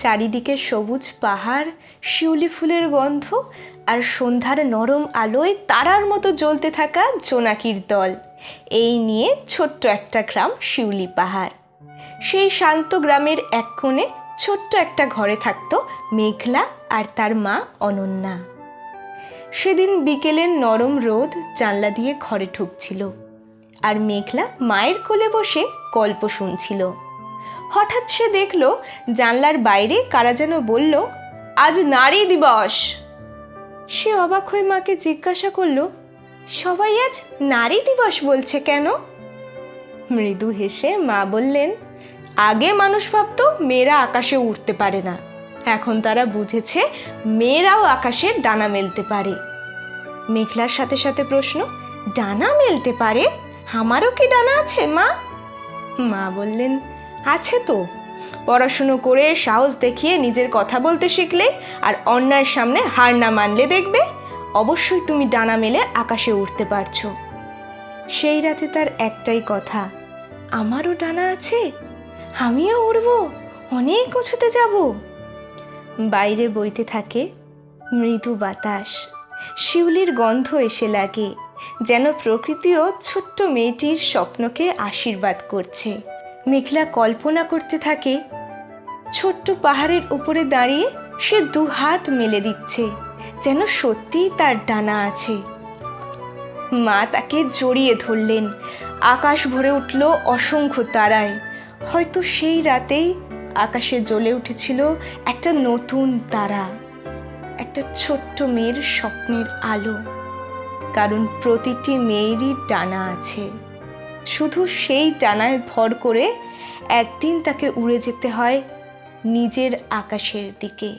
চারিদিকে সবুজ পাহাড়, শিউলি ফুলের গন্ধ আর সন্ধ্যার নরম আলোয় তারার মতো জ্বলতে থাকা জোনাকির দল। এই নিয়ে ছোট্ট একটা গ্রাম শিউলি পাহাড়। সেই শান্ত গ্রামের এক কোণে ছোট্ট একটা ঘরে থাকতো মেঘলা আর তার মা অনন্যা। সেদিন বিকেলের নরম রোদ জানলা দিয়ে ঘরে ঢুকছিল, আর মেঘলা মায়ের কোলে বসে গল্প শুনছিল। হঠাৎ সে দেখল জানলার বাইরে কারা যেন বলল, আজ নারী দিবস। সে অবাক হয়ে মাকে জিজ্ঞাসা করল, সবাই আজ নারী দিবস বলছে কেন? মৃদু হেসে মা বললেন, আগে মানুষ ভাবতো মেয়েরা আকাশে উঠতে পারে না, এখন তারা বুঝেছে মেয়েরাও আকাশে ডানা মেলতে পারে। মেঘলার সাথে সাথে প্রশ্ন, ডানা মেলতে পারে? আমারও কি ডানা আছে মা? মা বললেন, আছে তো। পড়াশুনো করে সাহস দেখিয়ে নিজের কথা বলতে শিখলে আর অন্যায়ের সামনে হার না মানলে দেখবে অবশ্যই তুমি ডানা মেলে আকাশে উঠতে পারছো। সেই রাতে তার একটাই কথা, আমারও ডানা আছে, আমিও উড়বো, অনেক উঁচুতে যাব। বাইরে বইতে থাকে মৃদু বাতাস, শিউলির গন্ধ এসে লাগে, যেন প্রকৃতিও ছোট্ট মেয়েটির স্বপ্নকে আশীর্বাদ করছে। মেঘলা কল্পনা করতে থাকে, ছোট্ট পাহাড়ের উপরে দাঁড়িয়ে সে দুহাত মেলে দিচ্ছে, যেন সত্যিই তার ডানা আছে। মা তাকে জড়িয়ে ধরলেন, আকাশ ভরে উঠল অসংখ্য তারায়। হয়তো সেই রাতেই আকাশে জ্বলে উঠেছিল একটা নতুন তারা, একটা ছোট্ট মেয়ের স্বপ্নের আলো। কারণ প্রতিটি মেয়েরই ডানা আছে, শুধু সেই ডানায় ভর করে একদিন তাকে উড়ে যেতে হয় নিজের আকাশের দিকে।